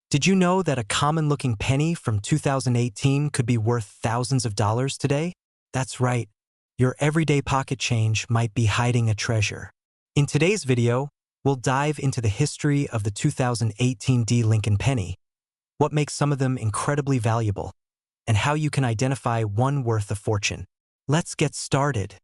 Did you know that a common-looking penny from 2018 could be worth thousands of dollars today? That's right. Your everyday pocket change might be hiding a treasure. In today's video, we'll dive into the history of the 2018 Lincoln penny, what makes some of them incredibly valuable, and how you can identify one worth a fortune. Let's get started.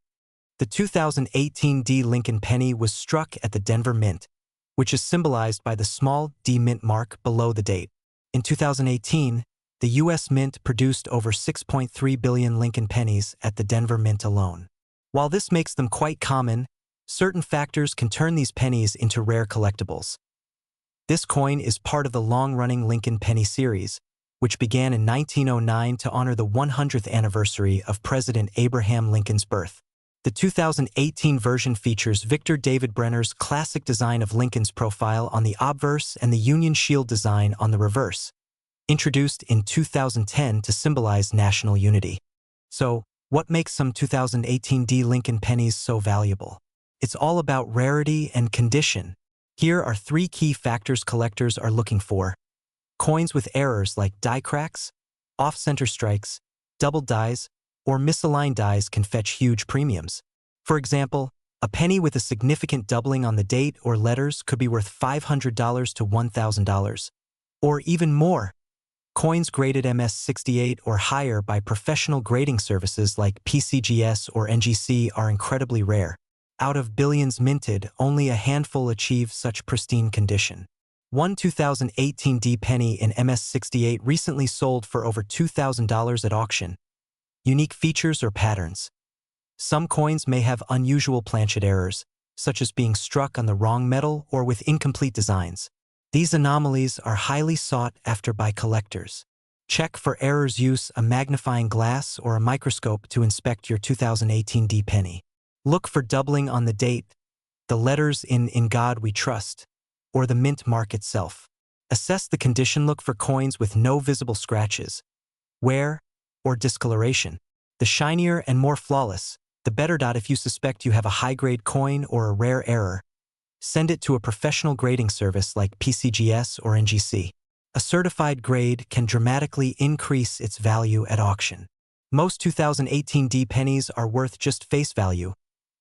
The 2018 Lincoln penny was struck at the Denver Mint, which is symbolized by the small D mint mark below the date. In 2018, the U.S. Mint produced over 6.3 billion Lincoln pennies at the Denver Mint alone. While this makes them quite common, certain factors can turn these pennies into rare collectibles. This coin is part of the long-running Lincoln penny series, which began in 1909 to honor the 100th anniversary of President Abraham Lincoln's birth. The 2018 version features Victor David Brenner's classic design of Lincoln's profile on the obverse and the Union Shield design on the reverse, introduced in 2010 to symbolize national unity. So, what makes some 2018 Lincoln pennies so valuable? It's all about rarity and condition. Here are 3 key factors collectors are looking for. Coins with errors like die cracks, off-center strikes, double dies, or misaligned dies can fetch huge premiums. For example, a penny with a significant doubling on the date or letters could be worth $500 to $1,000, or even more. Coins graded MS-68 or higher by professional grading services like PCGS or NGC are incredibly rare. Out of billions minted, only a handful achieve such pristine condition. One 2018 penny in MS-68 recently sold for over $2,000 at auction. Unique features or patterns. Some coins may have unusual planchet errors, such as being struck on the wrong metal or with incomplete designs. These anomalies are highly sought after by collectors. Check for errors. Use a magnifying glass or a microscope to inspect your 2018 penny. Look for doubling on the date, the letters in God We Trust, or the mint mark itself. Assess the condition. Look for coins with no visible scratches, wear, or discoloration. The shinier and more flawless, the better. If you suspect you have a high-grade coin or a rare error, send it to a professional grading service like PCGS or NGC. A certified grade can dramatically increase its value at auction. Most 2018 pennies are worth just face value.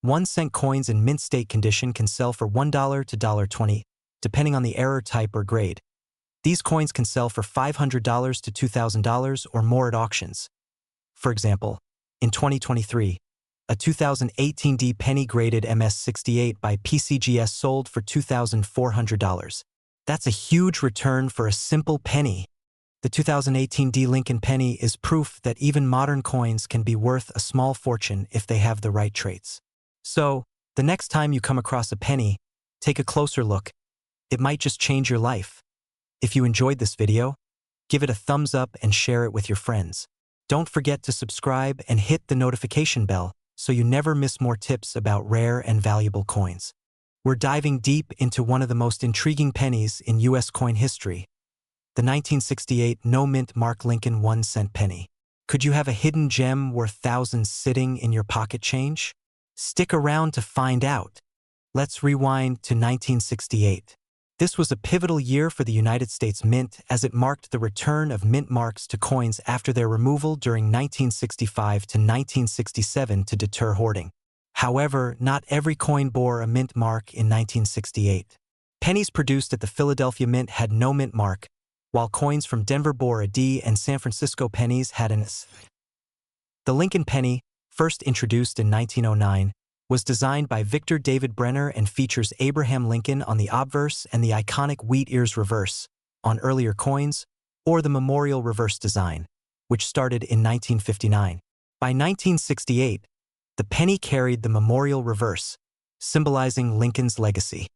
1-cent coins in mint state condition can sell for $1 to $1.20, depending on the error type or grade. These coins can sell for $500 to $2,000 or more at auctions. For example, in 2023, a 2018 penny graded MS-68 by PCGS sold for $2,400. That's a huge return for a simple penny. The 2018 Lincoln penny is proof that even modern coins can be worth a small fortune if they have the right traits. So, the next time you come across a penny, take a closer look. It might just change your life. If you enjoyed this video, give it a thumbs up and share it with your friends. Don't forget to subscribe and hit the notification bell so you never miss more tips about rare and valuable coins. We're diving deep into one of the most intriguing pennies in U.S. coin history, the 1968 no-mint mark Lincoln 1-cent penny. Could you have a hidden gem worth thousands sitting in your pocket change? Stick around to find out. Let's rewind to 1968. This was a pivotal year for the United States Mint as it marked the return of mint marks to coins after their removal during 1965 to 1967 to deter hoarding. However, not every coin bore a mint mark in 1968. Pennies produced at the Philadelphia Mint had no mint mark, while coins from Denver bore a D and San Francisco pennies had an S. The Lincoln penny, first introduced in 1909, was designed by Victor David Brenner and features Abraham Lincoln on the obverse and the iconic wheat ears reverse on earlier coins, or the memorial reverse design, which started in 1959. By 1968, the penny carried the memorial reverse, symbolizing Lincoln's legacy.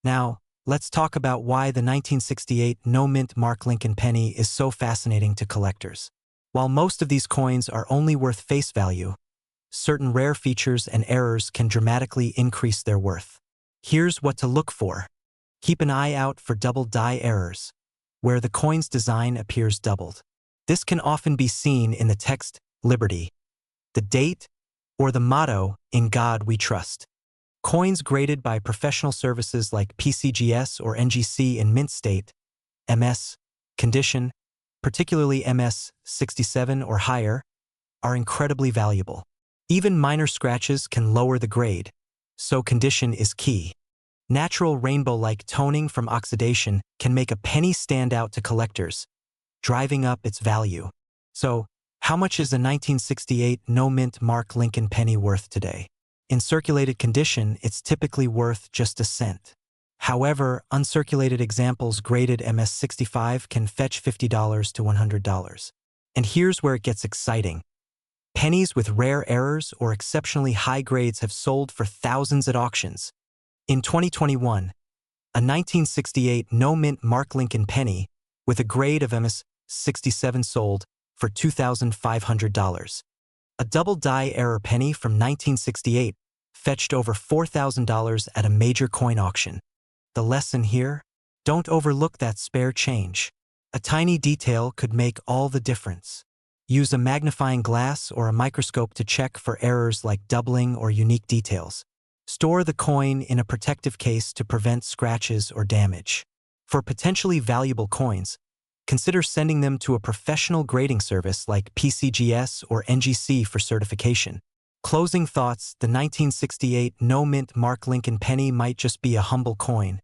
Now, let's talk about why the 1968 no-mint mark Lincoln penny is so fascinating to collectors. While most of these coins are only worth face value, certain rare features and errors can dramatically increase their worth. Here's what to look for. Keep an eye out for double die errors, where the coin's design appears doubled. This can often be seen in the text, Liberty, the date, or the motto, In God We Trust. Coins graded by professional services like PCGS or NGC in mint state, MS, condition, particularly MS67 or higher, are incredibly valuable. Even minor scratches can lower the grade, so condition is key. Natural rainbow-like toning from oxidation can make a penny stand out to collectors, driving up its value. So, how much is a 1968 no-mint Mark Lincoln penny worth today? In circulated condition, it's typically worth just a cent. However, uncirculated examples graded MS65 can fetch $50 to $100. And here's where it gets exciting. Pennies with rare errors or exceptionally high grades have sold for thousands at auctions. In 2021, a 1968 no-mint Mark Lincoln penny with a grade of MS67 sold for $2,500. A double die error penny from 1968 fetched over $4,000 at a major coin auction. The lesson here? Don't overlook that spare change. A tiny detail could make all the difference. Use a magnifying glass or a microscope to check for errors like doubling or unique details. Store the coin in a protective case to prevent scratches or damage. For potentially valuable coins, consider sending them to a professional grading service like PCGS or NGC for certification. Closing thoughts, the 1968 no-mint Mark Lincoln penny might just be a humble coin,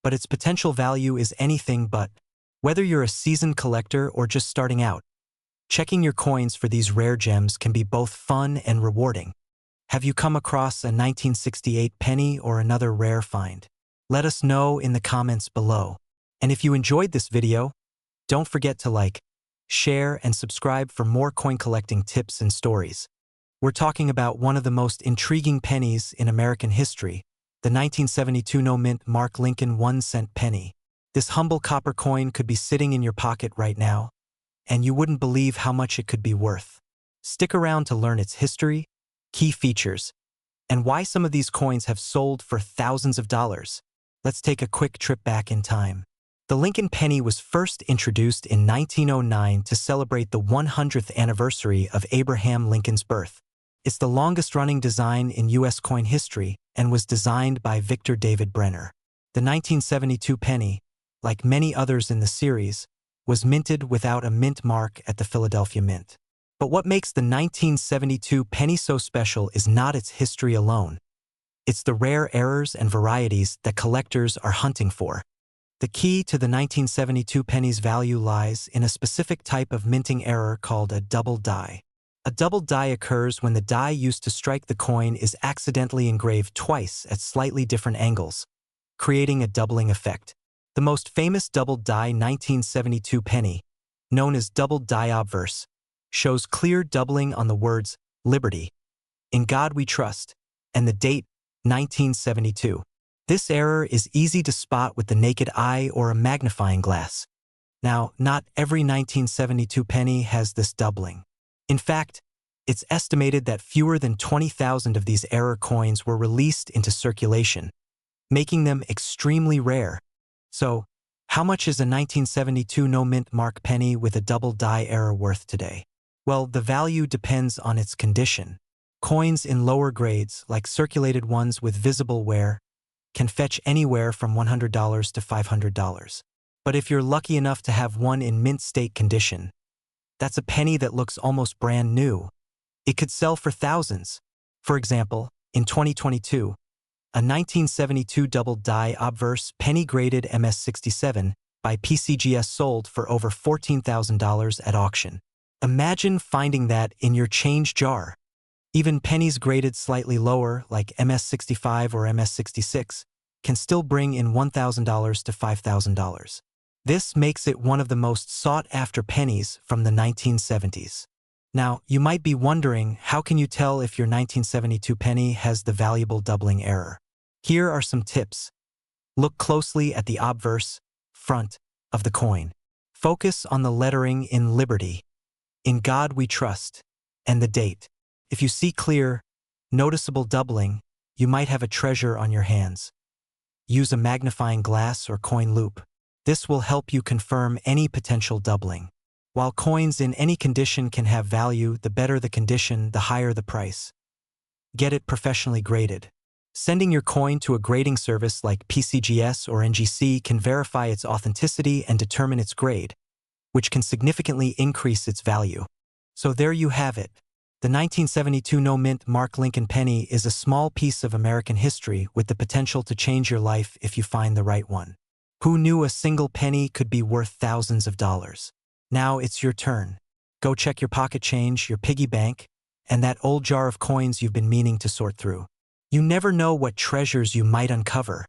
but its potential value is anything but. Whether you're a seasoned collector or just starting out, checking your coins for these rare gems can be both fun and rewarding. Have you come across a 1968 penny or another rare find? Let us know in the comments below. And if you enjoyed this video, don't forget to like, share, and subscribe for more coin collecting tips and stories. We're talking about one of the most intriguing pennies in American history, the 1972 no-mint Mark Lincoln 1-cent penny. This humble copper coin could be sitting in your pocket right now, and you wouldn't believe how much it could be worth. Stick around to learn its history, key features, and why some of these coins have sold for thousands of dollars. Let's take a quick trip back in time. The Lincoln penny was first introduced in 1909 to celebrate the 100th anniversary of Abraham Lincoln's birth. It's the longest-running design in U.S. coin history and was designed by Victor David Brenner. The 1972 penny, like many others in the series, was minted without a mint mark at the Philadelphia Mint. But what makes the 1972 penny so special is not its history alone. It's the rare errors and varieties that collectors are hunting for. The key to the 1972 penny's value lies in a specific type of minting error called a double die. A double die occurs when the die used to strike the coin is accidentally engraved twice at slightly different angles, creating a doubling effect. The most famous double die 1972 penny, known as double die obverse, shows clear doubling on the words "Liberty," "In God We Trust," and the date 1972. This error is easy to spot with the naked eye or a magnifying glass. Now, not every 1972 penny has this doubling. In fact, it's estimated that fewer than 20,000 of these error coins were released into circulation, making them extremely rare. So, how much is a 1972 no-mint Mark penny with a double die error worth today? Well, the value depends on its condition. Coins in lower grades, like circulated ones with visible wear, can fetch anywhere from $100 to $500. But if you're lucky enough to have one in mint state condition, that's a penny that looks almost brand new. It could sell for thousands. For example, in 2022, a 1972 double die obverse penny graded MS67 by PCGS sold for over $14,000 at auction. Imagine finding that in your change jar. Even pennies graded slightly lower, like MS65 or MS66, can still bring in $1,000 to $5,000. This makes it one of the most sought-after pennies from the 1970s. Now, you might be wondering, how can you tell if your 1972 penny has the valuable doubling error? Here are some tips. Look closely at the obverse, front, of the coin. Focus on the lettering in Liberty, "In God We Trust," and the date. If you see clear, noticeable doubling, you might have a treasure on your hands. Use a magnifying glass or coin loop. This will help you confirm any potential doubling. While coins in any condition can have value, the better the condition, the higher the price. Get it professionally graded. Sending your coin to a grading service like PCGS or NGC can verify its authenticity and determine its grade. which can significantly increase its value. So there you have it. The 1972 no-mint Mark Lincoln penny is a small piece of American history with the potential to change your life if you find the right one. Who knew a single penny could be worth thousands of dollars? Now it's your turn. Go check your pocket change, your piggy bank, and that old jar of coins you've been meaning to sort through. You never know what treasures you might uncover.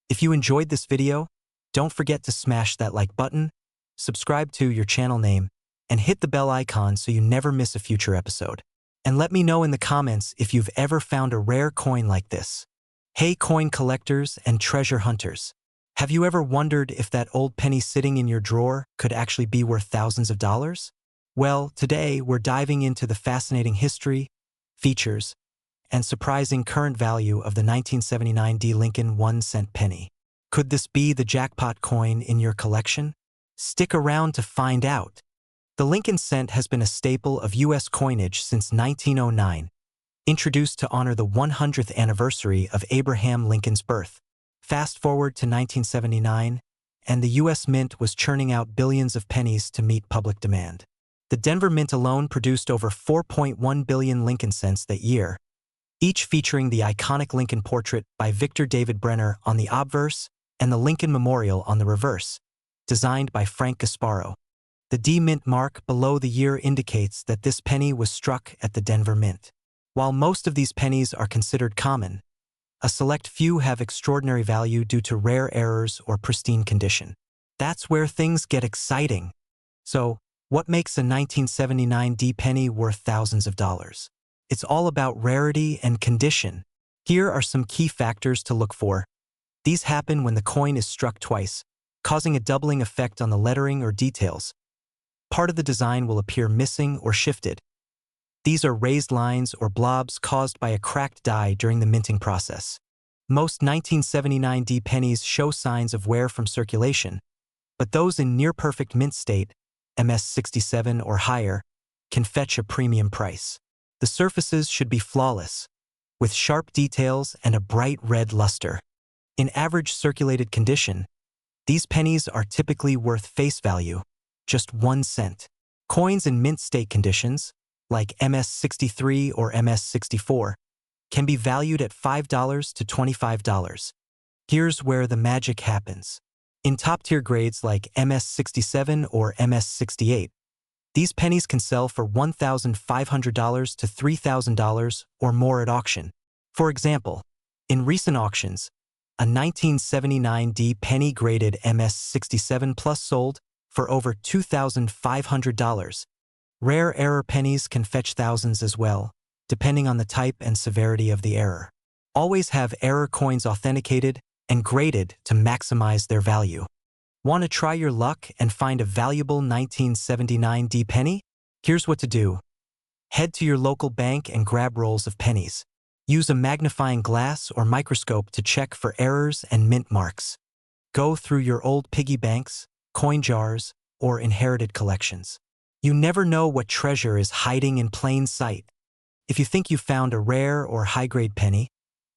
If you enjoyed this video, don't forget to smash that like button, subscribe to your channel name, and hit the bell icon so you never miss a future episode. And let me know in the comments if you've ever found a rare coin like this. Hey coin collectors and treasure hunters. Have you ever wondered if that old penny sitting in your drawer could actually be worth thousands of dollars? Well, today we're diving into the fascinating history, features, and surprising current value of the 1979 D. Lincoln 1-cent penny. Could this be the jackpot coin in your collection? Stick around to find out. The Lincoln cent has been a staple of U.S. coinage since 1909, introduced to honor the 100th anniversary of Abraham Lincoln's birth. Fast forward to 1979, and the U.S. Mint was churning out billions of pennies to meet public demand. The Denver Mint alone produced over 4.1 billion Lincoln cents that year, each featuring the iconic Lincoln portrait by Victor David Brenner on the obverse and the Lincoln Memorial on the reverse, designed by Frank Gasparo. The D Mint mark below the year indicates that this penny was struck at the Denver Mint. While most of these pennies are considered common, a select few have extraordinary value due to rare errors or pristine condition. That's where things get exciting. So, what makes a 1979 D penny worth thousands of dollars? It's all about rarity and condition. Here are some key factors to look for. These happen when the coin is struck twice, causing a doubling effect on the lettering or details. Part of the design will appear missing or shifted. These are raised lines or blobs caused by a cracked die during the minting process. Most 1979 D pennies show signs of wear from circulation, but those in near-perfect mint state, MS67 or higher, can fetch a premium price. The surfaces should be flawless, with sharp details and a bright red luster. In average circulated condition, these pennies are typically worth face value, just 1 cent. Coins in mint state conditions, like MS63 or MS64, can be valued at $5 to $25. Here's where the magic happens. In top-tier grades like MS67 or MS68, these pennies can sell for $1,500 to $3,000 or more at auction. For example, in recent auctions, a 1979 D penny graded MS67 Plus sold for over $2,500. Rare error pennies can fetch thousands as well, depending on the type and severity of the error. Always have error coins authenticated and graded to maximize their value. Want to try your luck and find a valuable 1979 D penny? Here's what to do. Head to your local bank and grab rolls of pennies. Use a magnifying glass or microscope to check for errors and mint marks. Go through your old piggy banks, coin jars, or inherited collections. You never know what treasure is hiding in plain sight. If you think you found a rare or high-grade penny,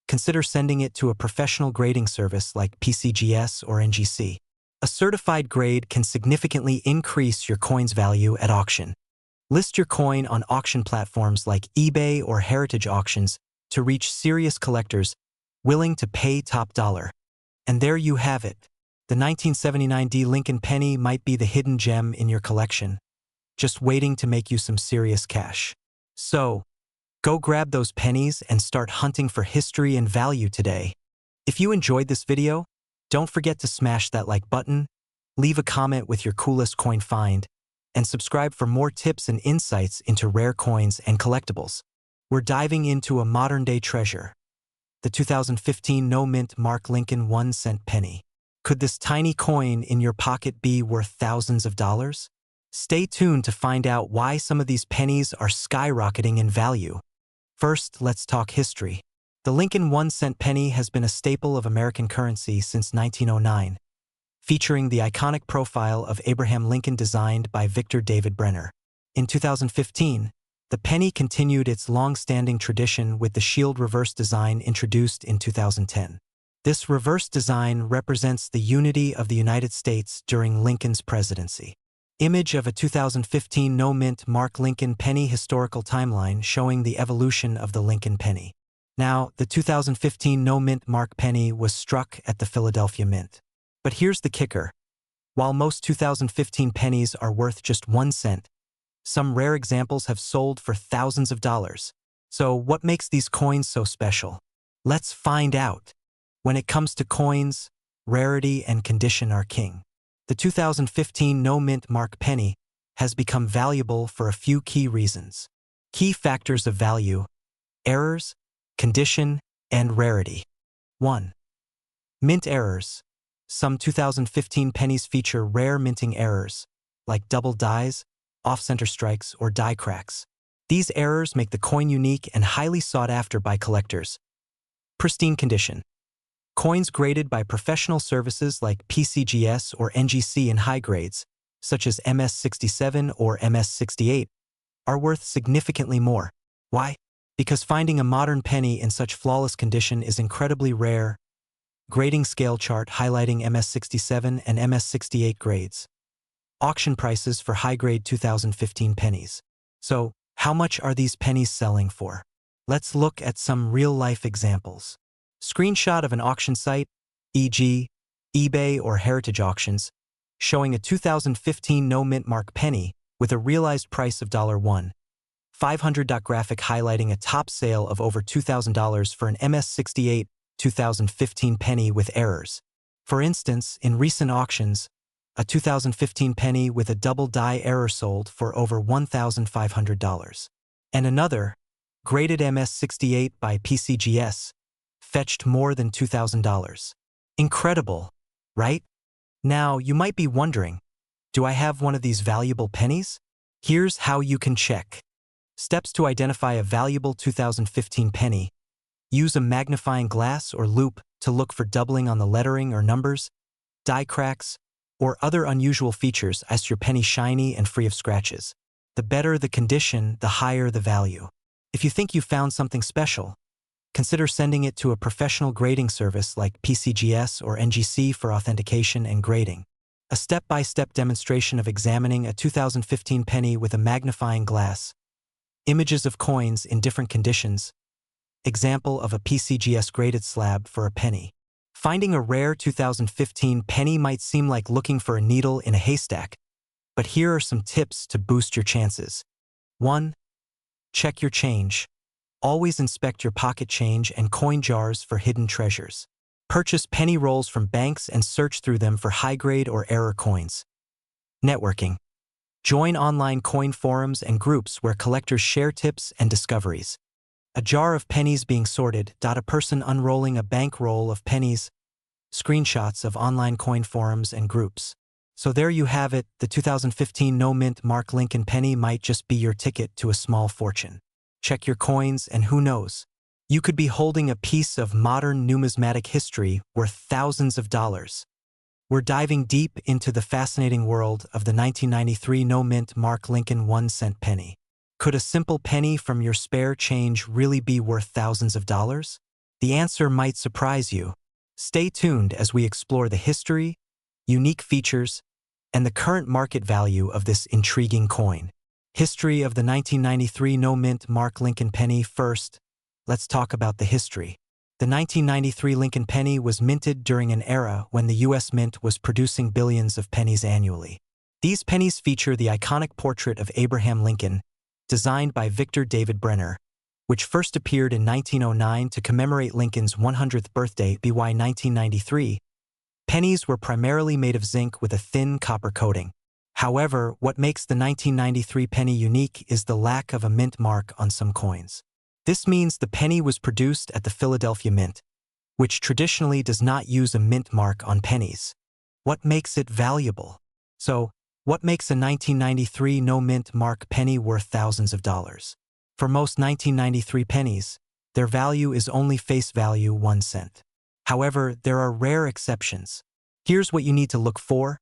consider sending it to a professional grading service like PCGS or NGC. A certified grade can significantly increase your coin's value at auction. List your coin on auction platforms like eBay or heritage auctions to reach serious collectors willing to pay top dollar. And there you have it. The 1979 D Lincoln penny might be the hidden gem in your collection, just waiting to make you some serious cash. So, go grab those pennies and start hunting for history and value today. If you enjoyed this video, don't forget to smash that like button, leave a comment with your coolest coin find, and subscribe for more tips and insights into rare coins and collectibles. We're diving into a modern-day treasure, the 2015 no-mint Mark Lincoln 1-cent penny. Could this tiny coin in your pocket be worth thousands of dollars? Stay tuned to find out why some of these pennies are skyrocketing in value. First, let's talk history. The Lincoln 1-cent penny has been a staple of American currency since 1909, featuring the iconic profile of Abraham Lincoln designed by Victor David Brenner. In 2015, the penny continued its long-standing tradition with the shield reverse design introduced in 2010. This reverse design represents the unity of the United States during Lincoln's presidency. Image of a 2015 no-mint Mark Lincoln penny historical timeline showing the evolution of the Lincoln penny. Now, the 2015 no-mint Mark penny was struck at the Philadelphia Mint. But here's the kicker. While most 2015 pennies are worth just 1 cent, some rare examples have sold for thousands of dollars. So what makes these coins so special? Let's find out. When it comes to coins, rarity and condition are king. The 2015 no-mint Mark penny has become valuable for a few key reasons. Key factors of value: errors, condition, and rarity. 1. Mint errors. Some 2015 pennies feature rare minting errors, like double dies, off-center strikes, or die cracks. These errors make the coin unique and highly sought after by collectors. Pristine condition. Coins graded by professional services like PCGS or NGC in high grades, such as MS67 or MS68, are worth significantly more. Why? Because finding a modern penny in such flawless condition is incredibly rare. Grading scale chart highlighting MS67 and MS68 grades. Auction prices for high-grade 2015 pennies. So, how much are these pennies selling for? Let's look at some real-life examples. Screenshot of an auction site, e.g., eBay or Heritage Auctions, showing a 2015 no-mint Mark penny with a realized price of $1,500. Graphic highlighting a top sale of over $2,000 for an MS68 2015 penny with errors. For instance, in recent auctions, a 2015 penny with a double die error sold for over $1,500. And another, graded MS68 by PCGS, fetched more than $2,000. Incredible, right? Now, you might be wondering, do I have one of these valuable pennies? Here's how you can check. Steps to identify a valuable 2015 penny. Use a magnifying glass or loupe to look for doubling on the lettering or numbers, die cracks, or other unusual features as your penny shiny and free of scratches. The better the condition, the higher the value. If you think you found something special, consider sending it to a professional grading service like PCGS or NGC for authentication and grading. A step-by-step demonstration of examining a 2015 penny with a magnifying glass. Images of coins in different conditions. Example of a PCGS graded slab for a penny. Finding a rare 2015 penny might seem like looking for a needle in a haystack, but here are some tips to boost your chances. 1. Check your change. Always inspect your pocket change and coin jars for hidden treasures. Purchase penny rolls from banks and search through them for high-grade or error coins. Networking. Join online coin forums and groups where collectors share tips and discoveries. A jar of pennies being sorted. A person unrolling a bank roll of pennies. Screenshots of online coin forums and groups. So there you have it, the 2015 no-mint Mark Lincoln penny might just be your ticket to a small fortune. Check your coins and who knows, you could be holding a piece of modern numismatic history worth thousands of dollars. We're diving deep into the fascinating world of the 1993 no-mint Mark Lincoln 1-cent penny. Could a simple penny from your spare change really be worth thousands of dollars? The answer might surprise you. Stay tuned as we explore the history, unique features, and the current market value of this intriguing coin. History of the 1993 no-mint Mark Lincoln penny. First, let's talk about the history. The 1993 Lincoln penny was minted during an era when the U.S. Mint was producing billions of pennies annually. These pennies feature the iconic portrait of Abraham Lincoln, designed by Victor David Brenner, which first appeared in 1909 to commemorate Lincoln's 100th birthday. By 1993, pennies were primarily made of zinc with a thin copper coating. However, what makes the 1993 penny unique is the lack of a mint mark on some coins. This means the penny was produced at the Philadelphia Mint, which traditionally does not use a mint mark on pennies. What makes it valuable? So, what makes a 1993 no-mint Mark penny worth thousands of dollars? For most 1993 pennies, their value is only face value 1 cent. However, there are rare exceptions. Here's what you need to look for.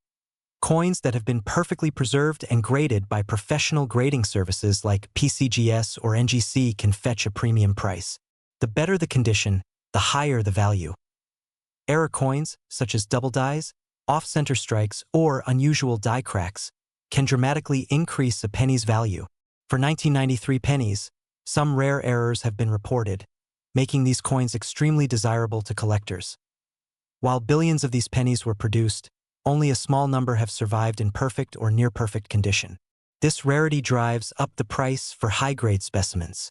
Coins that have been perfectly preserved and graded by professional grading services like PCGS or NGC can fetch a premium price. The better the condition, the higher the value. Error coins, such as double dies, off-center strikes, or unusual die cracks, can dramatically increase a penny's value. For 1993 pennies, some rare errors have been reported, making these coins extremely desirable to collectors. While billions of these pennies were produced, only a small number have survived in perfect or near-perfect condition. This rarity drives up the price for high-grade specimens.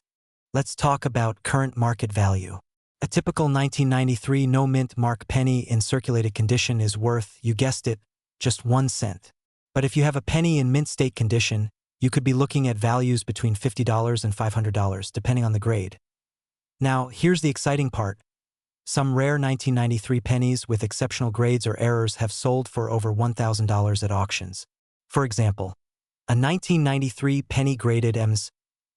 Let's talk about current market value. A typical 1993 no-mint mark penny in circulated condition is worth, you guessed it, just 1 cent. But if you have a penny in mint state condition, you could be looking at values between $50 and $500, depending on the grade. Now, here's the exciting part. Some rare 1993 pennies with exceptional grades or errors have sold for over $1,000 at auctions. For example, a 1993 penny graded EMS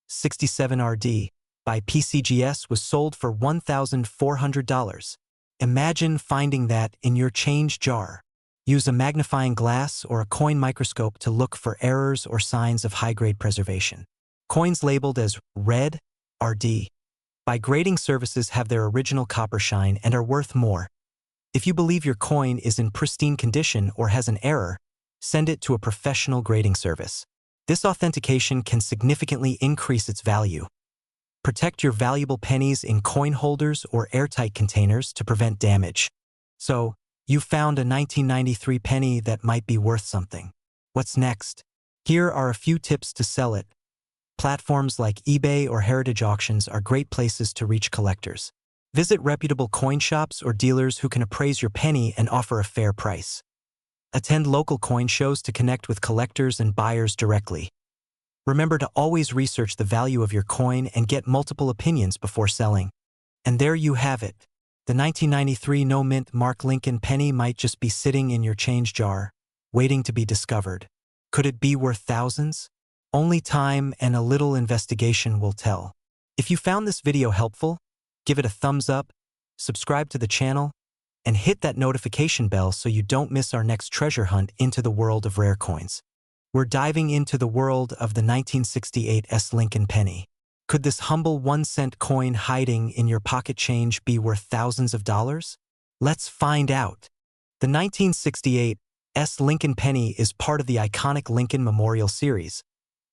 67RD by PCGS was sold for $1,400. Imagine finding that in your change jar. Use a magnifying glass or a coin microscope to look for errors or signs of high-grade preservation. Coins labeled as red, RD, by grading services have their original copper shine and are worth more. If you believe your coin is in pristine condition or has an error, send it to a professional grading service. This authentication can significantly increase its value. Protect your valuable pennies in coin holders or airtight containers to prevent damage. So, you found a 1993 penny that might be worth something. What's next? Here are a few tips to sell it. Platforms like eBay or heritage auctions are great places to reach collectors. Visit reputable coin shops or dealers who can appraise your penny and offer a fair price. Attend local coin shows to connect with collectors and buyers directly. Remember to always research the value of your coin and get multiple opinions before selling. And there you have it. The 1993 no-mint Mark Lincoln penny might just be sitting in your change jar, waiting to be discovered. Could it be worth thousands? Only time and a little investigation will tell. If you found this video helpful, give it a thumbs up, subscribe to the channel, and hit that notification bell so you don't miss our next treasure hunt into the world of rare coins. We're diving into the world of the 1968 Lincoln penny. Could this humble 1-cent coin hiding in your pocket change be worth thousands of dollars? Let's find out. The 1968 Lincoln penny is part of the iconic Lincoln Memorial Series,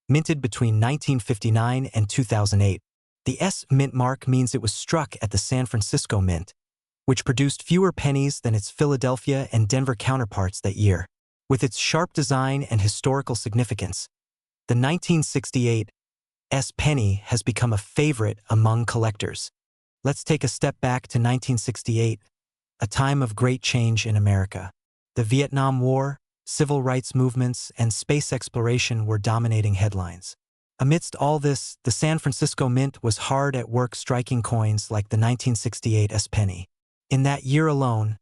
minted between 1959 and 2008. The S mint mark means it was struck at the San Francisco Mint, which produced fewer pennies than its Philadelphia and Denver counterparts that year. With its sharp design and historical significance, the 1968 penny has become a favorite among collectors. Let's take a step back to 1968, a time of great change in America. The Vietnam War, civil rights movements, and space exploration were dominating headlines. Amidst all this, the San Francisco Mint was hard at work striking coins like the 1968 penny. In that year alone,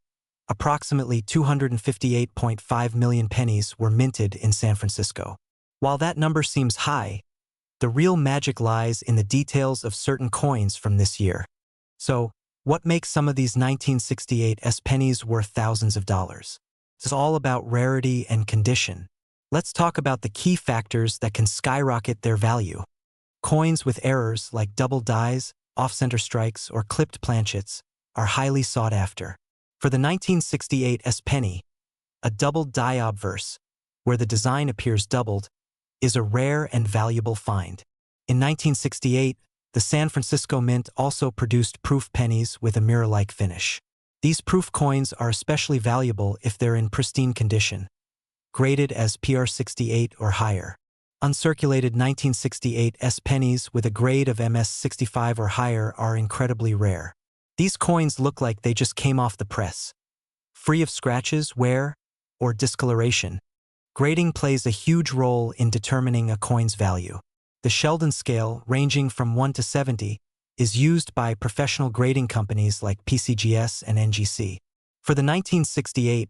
approximately 258.5 million pennies were minted in San Francisco. While that number seems high, the real magic lies in the details of certain coins from this year. So, what makes some of these 1968 pennies worth thousands of dollars? It's all about rarity and condition. Let's talk about the key factors that can skyrocket their value. Coins with errors like double dies, off-center strikes, or clipped planchets are highly sought after. For the 1968 penny, a double die obverse, where the design appears doubled, is a rare and valuable find. In 1968, the San Francisco Mint also produced proof pennies with a mirror-like finish. These proof coins are especially valuable if they're in pristine condition, graded as PR68 or higher. Uncirculated 1968 pennies with a grade of MS65 or higher are incredibly rare. These coins look like they just came off the press, free of scratches, wear, or discoloration. Grading plays a huge role in determining a coin's value. The Sheldon scale, ranging from 1 to 70, is used by professional grading companies like PCGS and NGC. For the 1968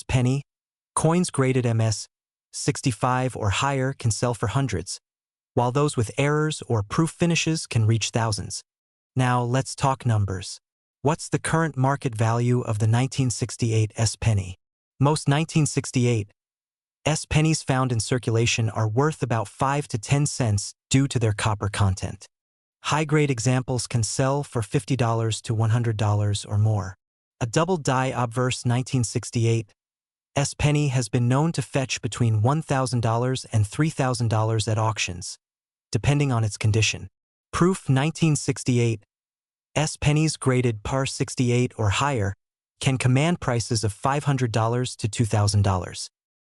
penny, coins graded MS 65 or higher can sell for hundreds, while those with errors or proof finishes can reach thousands. Now let's talk numbers. What's the current market value of the 1968 penny? Most 1968 pennies found in circulation are worth about 5 to 10 cents due to their copper content. High-grade examples can sell for $50 to $100 or more. A double die obverse 1968 penny has been known to fetch between $1,000 and $3,000 at auctions, depending on its condition. Proof 1968. Pennies graded par 68 or higher can command prices of $500 to $2,000.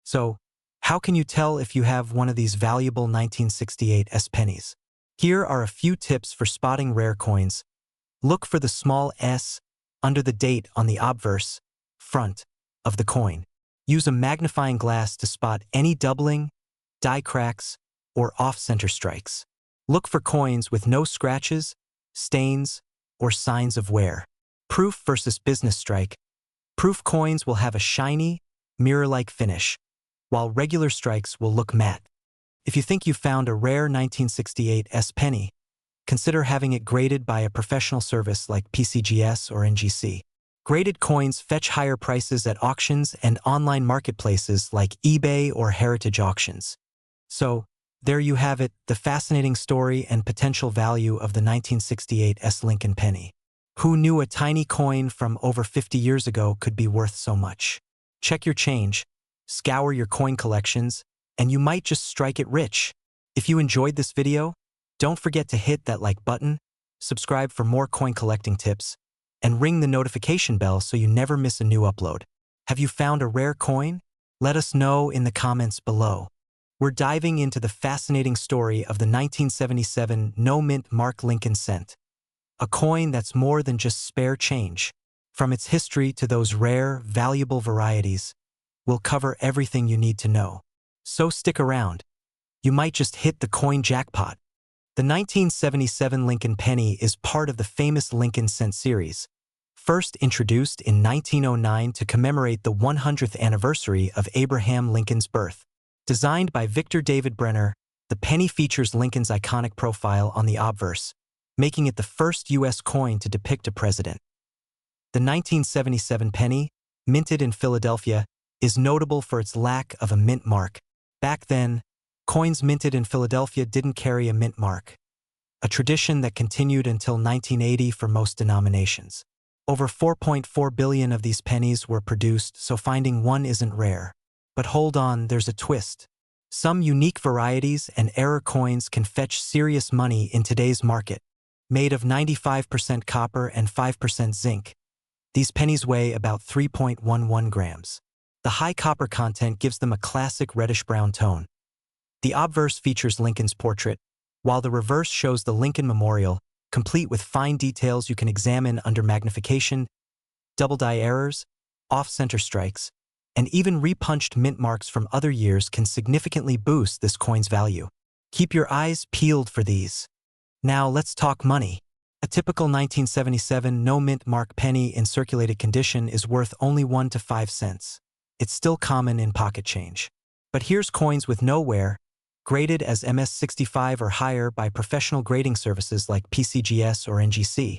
So, how can you tell if you have one of these valuable 1968 pennies? Here are a few tips for spotting rare coins. Look for the small s under the date on the obverse front of the coin. Use a magnifying glass to spot any doubling, die cracks, or off-center strikes. Look for coins with no scratches, stains, or signs of wear. Proof versus business strike. Proof coins will have a shiny, mirror-like finish, while regular strikes will look matte. If you think you found a rare 1968 penny, consider having it graded by a professional service like PCGS or NGC. Graded coins fetch higher prices at auctions and online marketplaces like eBay or heritage auctions. So, there you have it, the fascinating story and potential value of the 1968 Lincoln penny. Who knew a tiny coin from over 50 years ago could be worth so much? Check your change, scour your coin collections, and you might just strike it rich. If you enjoyed this video, don't forget to hit that like button, subscribe for more coin collecting tips, and ring the notification bell so you never miss a new upload. Have you found a rare coin? Let us know in the comments below. We're diving into the fascinating story of the 1977 no-mint Mark Lincoln cent, a coin that's more than just spare change. From its history to those rare, valuable varieties, we'll cover everything you need to know. So stick around. You might just hit the coin jackpot. The 1977 Lincoln penny is part of the famous Lincoln cent series, first introduced in 1909 to commemorate the 100th anniversary of Abraham Lincoln's birth. Designed by Victor David Brenner, the penny features Lincoln's iconic profile on the obverse, making it the first U.S. coin to depict a president. The 1977 penny, minted in Philadelphia, is notable for its lack of a mint mark. Back then, coins minted in Philadelphia didn't carry a mint mark, a tradition that continued until 1980 for most denominations. Over 4.4 billion of these pennies were produced, so finding one isn't rare. But hold on, there's a twist. Some unique varieties and error coins can fetch serious money in today's market. Made of 95% copper and 5% zinc, these pennies weigh about 3.11 grams. The high copper content gives them a classic reddish-brown tone. The obverse features Lincoln's portrait, while the reverse shows the Lincoln Memorial, complete with fine details you can examine under magnification, double die errors, off-center strikes, and even repunched mint marks from other years can significantly boost this coin's value. Keep your eyes peeled for these. Now let's talk money. A typical 1977 no-mint mark penny in circulated condition is worth only 1 to 5 cents. It's still common in pocket change. But here's coins with no wear, graded as MS-65 or higher by professional grading services like PCGS or NGC.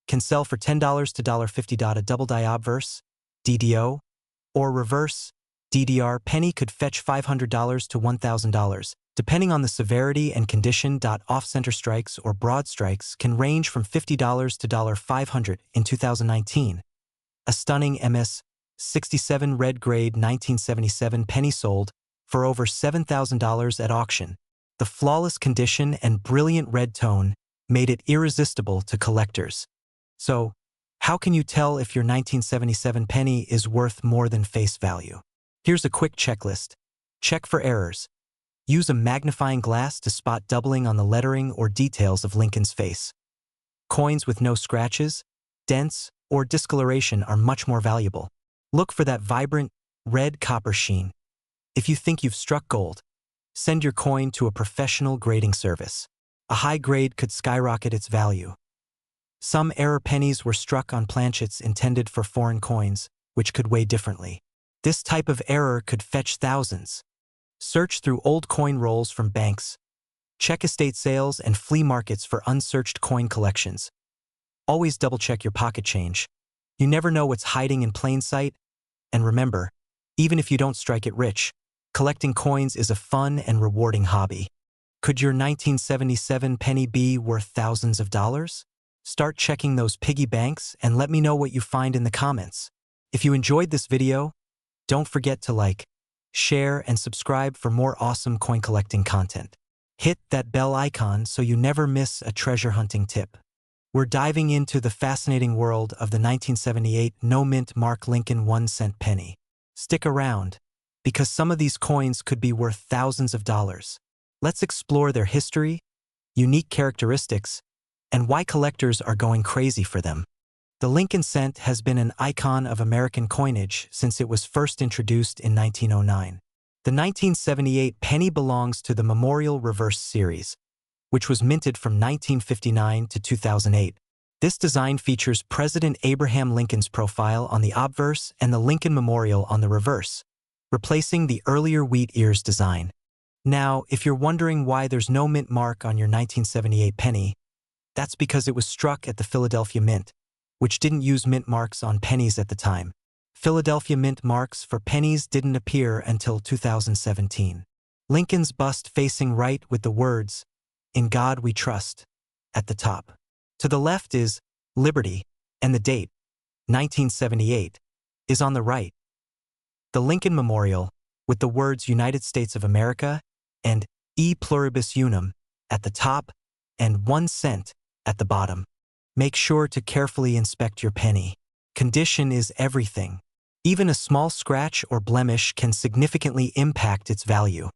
Can sell for $10 to $50. A double die obverse, DDO, or reverse, DDR penny could fetch $500 to $1,000, depending on the severity and condition. Off-center strikes or broad strikes can range from $50 to $500 in 2019. A stunning MS-67 red grade 1977 penny sold for over $7,000 at auction. The flawless condition and brilliant red tone made it irresistible to collectors. So, how can you tell if your 1977 penny is worth more than face value? Here's a quick checklist. Check for errors. Use a magnifying glass to spot doubling on the lettering or details of Lincoln's face. Coins with no scratches, dents, or discoloration are much more valuable. Look for that vibrant, red copper sheen. If you think you've struck gold, send your coin to a professional grading service. A high grade could skyrocket its value. Some error pennies were struck on planchets intended for foreign coins, which could weigh differently. This type of error could fetch thousands. Search through old coin rolls from banks. Check estate sales and flea markets for unsearched coin collections. Always double-check your pocket change. You never know what's hiding in plain sight. And remember, even if you don't strike it rich, collecting coins is a fun and rewarding hobby. Could your 1977 penny be worth thousands of dollars? Start checking those piggy banks and let me know what you find in the comments. If you enjoyed this video, Don't forget to like, share, and subscribe for more awesome coin collecting content. Hit that bell icon so you never miss a treasure hunting tip. We're diving into the fascinating world of the 1978 no-mint Mark Lincoln 1-cent penny. Stick around, because some of these coins could be worth thousands of dollars. Let's explore their history, unique characteristics, and why collectors are going crazy for them. The Lincoln cent has been an icon of American coinage since it was first introduced in 1909. The 1978 penny belongs to the Memorial Reverse series, which was minted from 1959 to 2008. This design features President Abraham Lincoln's profile on the obverse and the Lincoln Memorial on the reverse, replacing the earlier wheat ears design. Now, if you're wondering why there's no mint mark on your 1978 penny, that's because it was struck at the Philadelphia Mint, which didn't use mint marks on pennies at the time. Philadelphia Mint marks for pennies didn't appear until 2017. Lincoln's bust facing right with the words, "In God We Trust," at the top. To the left is Liberty, and the date, 1978, is on the right. The Lincoln Memorial, with the words United States of America and E Pluribus Unum at the top and 1 cent at the bottom. Make sure to carefully inspect your penny. Condition is everything. Even a small scratch or blemish can significantly impact its value.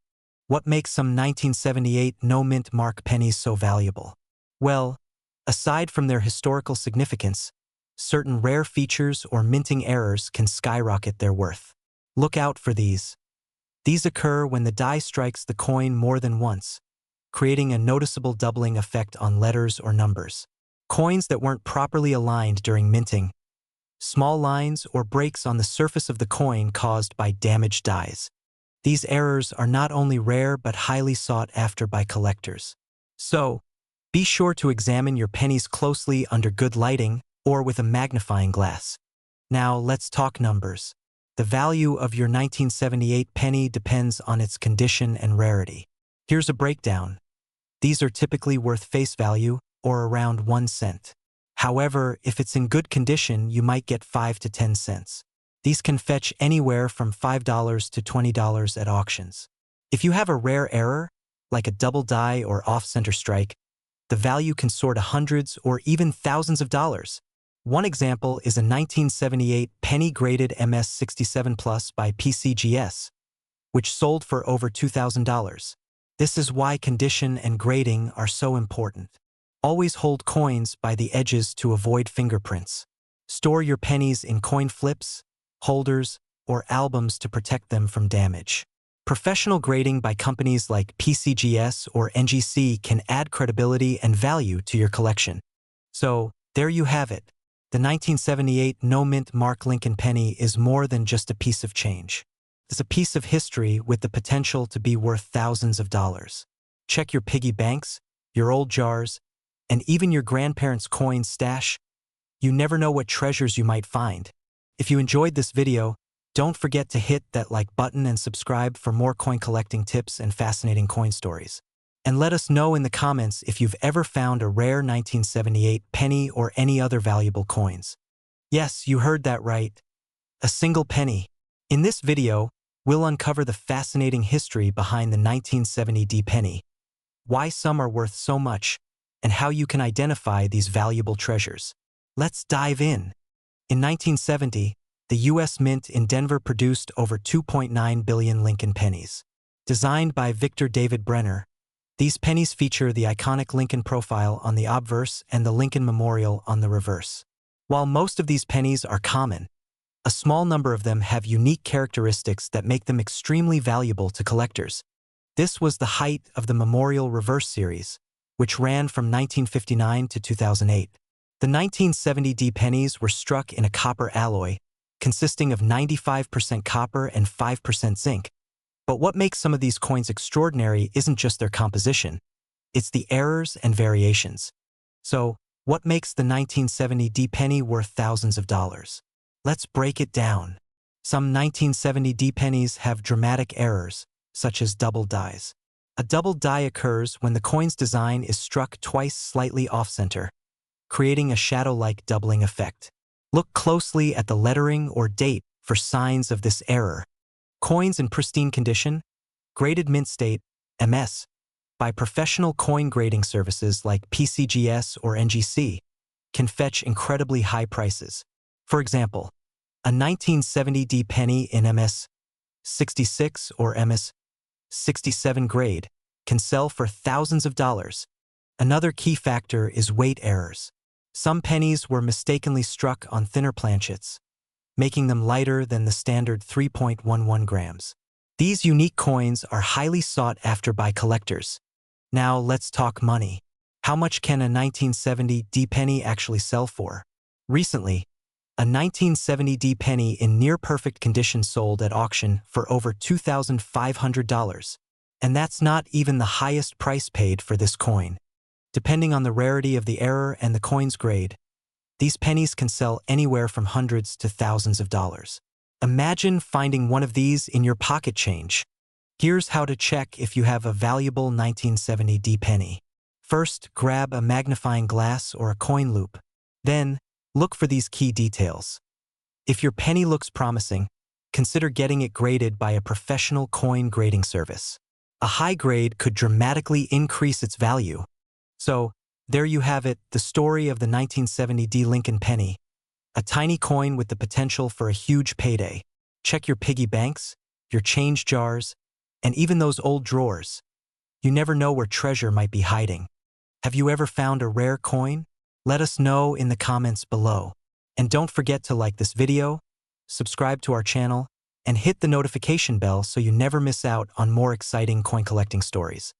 What makes some 1978 no-mint mark pennies so valuable? Well, aside from their historical significance, certain rare features or minting errors can skyrocket their worth. Look out for these. These occur when the die strikes the coin more than once, creating a noticeable doubling effect on letters or numbers. Coins that weren't properly aligned during minting. Small lines or breaks on the surface of the coin caused by damaged dies. These errors are not only rare but highly sought after by collectors. So, be sure to examine your pennies closely under good lighting or with a magnifying glass. Now let's talk numbers. The value of your 1978 penny depends on its condition and rarity. Here's a breakdown. These are typically worth face value, or around 1 cent. However, if it's in good condition, you might get 5 to 10 cents. These can fetch anywhere from $5 to $20 at auctions. If you have a rare error, like a double die or off-center strike, the value can soar to hundreds or even thousands of dollars. One example is a 1978 penny-graded MS67 Plus by PCGS, which sold for over $2,000. This is why condition and grading are so important. Always hold coins by the edges to avoid fingerprints. Store your pennies in coin flips, holders, or albums to protect them from damage. Professional grading by companies like PCGS or NGC can add credibility and value to your collection. So, there you have it. The 1978 no-mint Mark Lincoln penny is more than just a piece of change. It's a piece of history with the potential to be worth thousands of dollars. Check your piggy banks, your old jars, and even your grandparents' coin stash. You never know what treasures you might find. If you enjoyed this video, don't forget to hit that like button and subscribe for more coin collecting tips and fascinating coin stories. And let us know in the comments if you've ever found a rare 1978 penny or any other valuable coins. Yes, you heard that right. A single penny. In this video, we'll uncover the fascinating history behind the 1970 penny, why some are worth so much, and how you can identify these valuable treasures. Let's dive in. In 1970, the U.S. Mint in Denver produced over 2.9 billion Lincoln pennies. Designed by Victor David Brenner, these pennies feature the iconic Lincoln profile on the obverse and the Lincoln Memorial on the reverse. While most of these pennies are common, a small number of them have unique characteristics that make them extremely valuable to collectors. This was the height of the Memorial Reverse series, which ran from 1959 to 2008. The 1970 pennies were struck in a copper alloy, consisting of 95% copper and 5% zinc. But what makes some of these coins extraordinary isn't just their composition, it's the errors and variations. So, what makes the 1970 penny worth thousands of dollars? Let's break it down. Some 1970 pennies have dramatic errors, such as double dies. A double die occurs when the coin's design is struck twice slightly off-center, creating a shadow-like doubling effect. Look closely at the lettering or date for signs of this error. Coins in pristine condition, graded mint state, MS, by professional coin grading services like PCGS or NGC, can fetch incredibly high prices. For example, a 1970D penny in MS 66 or MS 67 grade can sell for thousands of dollars. Another key factor is weight errors. Some pennies were mistakenly struck on thinner planchets, making them lighter than the standard 3.11 grams. These unique coins are highly sought after by collectors. Now let's talk money. How much can a 1970D penny actually sell for? Recently, a 1970D penny in near-perfect condition sold at auction for over $2,500. And that's not even the highest price paid for this coin. Depending on the rarity of the error and the coin's grade, these pennies can sell anywhere from hundreds to thousands of dollars. Imagine finding one of these in your pocket change. Here's how to check if you have a valuable 1970D penny. First, grab a magnifying glass or a coin loupe. Then, look for these key details. If your penny looks promising, consider getting it graded by a professional coin grading service. A high grade could dramatically increase its value. So, there you have it, the story of the 1970D Lincoln penny, a tiny coin with the potential for a huge payday. Check your piggy banks, your change jars, and even those old drawers. You never know where treasure might be hiding. Have you ever found a rare coin? Let us know in the comments below. And don't forget to like this video, subscribe to our channel, and hit the notification bell so you never miss out on more exciting coin collecting stories.